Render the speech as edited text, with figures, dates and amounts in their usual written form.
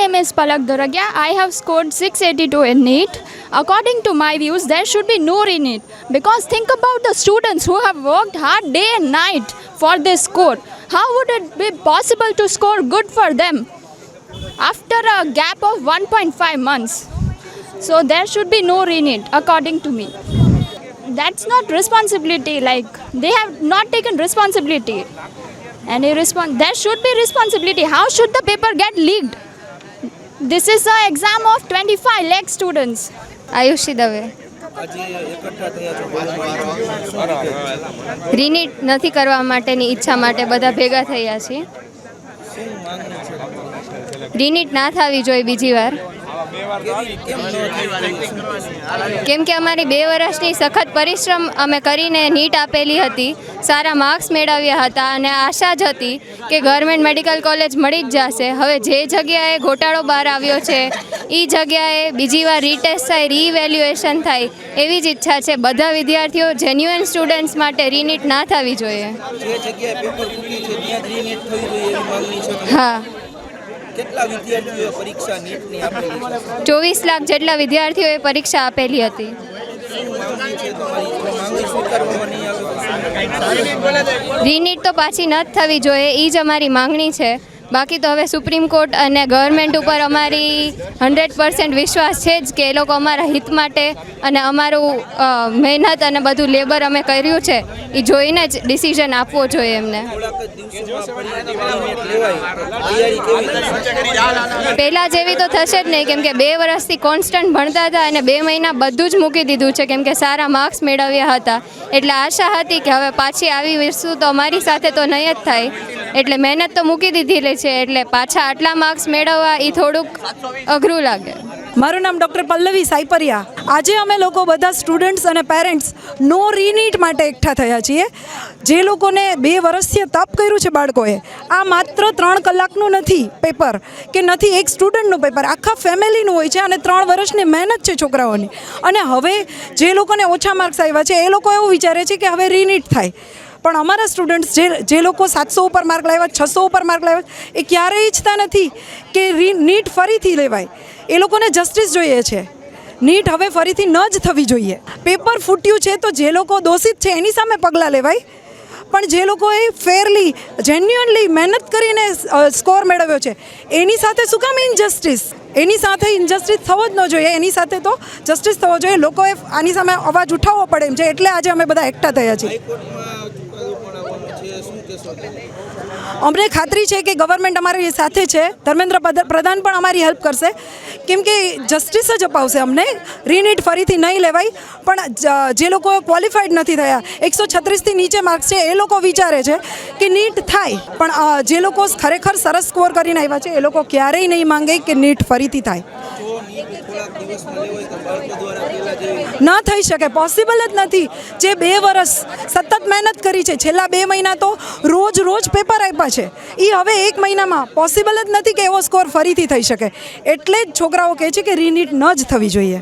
name is Palak Duragya. I have scored 682 in NEET. According to my views, there should be no re-NEET. Because think about the students who have worked hard day and night for this score. How would it be possible to score good for them after a gap of 1.5 months? So there should be no re-NEET, according to me. That's not responsibility. Like, they have not taken responsibility. There should be responsibility. How should the paper get leaked? This is an exam of 25 lakh students. Ayushi Dave. રીનીટ નથી કરવા માટેની ઈચ્છા માટે બધા ભેગા થયા છીએ. રીનીટ ના થવી જોઈએ બીજી વાર, કેમ કે અમારી 2 વર્ષની સખત પરિશ્રમ અમે કરીને નીટ આપેલી હતી, સારા માર્ક્સ મેળવ્યા હતા અને આશા જ હતી કે ગવર્મેન્ટ મેડિકલ કોલેજ મળી જ જશે. હવે જે જગ્યાએ ઘોટાળો બહાર આવ્યો છે એ જગ્યાએ બીજી વાર રીટેસ્ટ થાય, રીવેલ્યુએશન થાય એવી જ ઈચ્છા છે. બધા વિદ્યાર્થીઓ જેન્યુઅન સ્ટુડન્ટ્સ માટે રીનીટ ના થવી જોઈએ. હા, કેટલા વિદ્યાર્થીઓએ પરીક્ષા નીટની આપેલી છે? 24 લાખ જેટલા વિદ્યાર્થીઓએ પરીક્ષા આપેલી હતી. રીનીટ તો પાછી ન જ થવી જોઈએ, એ જ અમારી માંગણી છે. બાકી તો હવે સુપ્રીમ કોર્ટ અને ગવર્મેન્ટ ઉપર અમારી 100% વિશ્વાસ છે જ કે એ લોકો અમારા હિત માટે અને અમારું મહેનત અને બધું લેબર અમે કર્યું છે એ જોઈને જ ડિસિઝન આપવો જોઈએ એમને. પહેલાં જેવી તો થશે જ નહીં, કેમ કે 2 વર્ષથી કોન્સ્ટન્ટ ભણતા હતા અને 2 મહિના બધું જ મૂકી દીધું છે, કેમ કે સારા માર્ક્સ મેળવ્યા હતા. એટલે આશા હતી કે હવે પાછી આવી વસ્તુ તો અમારી સાથે તો નહીં જ થાય, એટલે મહેનત તો મૂકી દીધેલી છે, એટલે પાછા આટલા માર્ક્સ મેળવવા એ થોડુંક અઘરું લાગે. મારું નામ ડૉક્ટર પલ્લવી સાઈપરિયા. આજે અમે લોકો બધા સ્ટુડન્ટ્સ અને પેરેન્ટ્સ નો રીનીટ માટે એકઠા થયા છીએ. જે લોકોને 2 વર્ષથી તપ કર્યું છે બાળકોએ, આ માત્ર 3 કલાકનું નથી પેપર કે નથી એક સ્ટુડન્ટનું પેપર, આખા ફેમિલીનું હોય છે અને 3 વર્ષની મહેનત છે છોકરાઓની. અને હવે જે લોકોને ઓછા માર્ક્સ આવ્યા છે એ લોકો એવું વિચારે છે કે હવે રીનીટ થાય, પણ અમારા સ્ટુડન્ટ્સ જે લોકો 700 ઉપર માર્ક લાવ્યા, 600 ઉપર માર્ક લાવ્યા, એ ક્યારેય ઈચ્છતા નથી કે નીટ ફરીથી લેવાય. એ લોકોને જસ્ટિસ જોઈએ છે. નીટ હવે ફરીથી ન જ થવી જોઈએ. પેપર ફૂટ્યું છે તો જે લોકો દોષિત છે એની સામે પગલાં લેવાય, પણ જે લોકોએ ફેરલી જેન્યુઅનલી મહેનત કરીને સ્કોર મેળવ્યો છે એની સાથે શું કામ ઇનજસ્ટિસ? એની સાથે ઇનજસ્ટિસ થવો જ ન જોઈએ, એની સાથે તો જસ્ટિસ થવો જોઈએ. લોકોએ આની સામે અવાજ ઉઠાવવો પડે એમ છે, એટલે આજે અમે બધા એકઠા થયા છીએ. અમને ખાતરી છે કે ગવર્મેન્ટ અમારી સાથે છે, ધર્મેન્દ્ર પ્રધાન પણ અમારી હેલ્પ કરશે, કેમ કે જસ્ટિસ જ અપાવશે અમને. રીનીટ ફરીથી નહીં લેવાય, પણ જે લોકો ક્વોલિફાઈડ નથી થયા, 136થી નીચે માર્ક્સ છે, એ લોકો વિચારે છે કે નીટ થાય, પણ જે લોકો ખરેખર સરસ સ્કોર કરીને આવ્યા છે એ લોકો ક્યારેય નહીં માંગે કે નીટ ફરીથી થાય. ન થઈ શકે, પોસિબલ જ નથી. જે 2 વર્ષ સતત મહેનત કરી છે, છેલ્લા 2 મહિના તો રોજ પેપર આપ્યા છે, એ હવે 1 મહિનામાં પોસિબલ જ નથી કે એવો સ્કોર ફરીથી થઈ શકે. એટલે જ છોકરાઓ કહે છે કે રીનીટ ન જ થવી જોઈએ.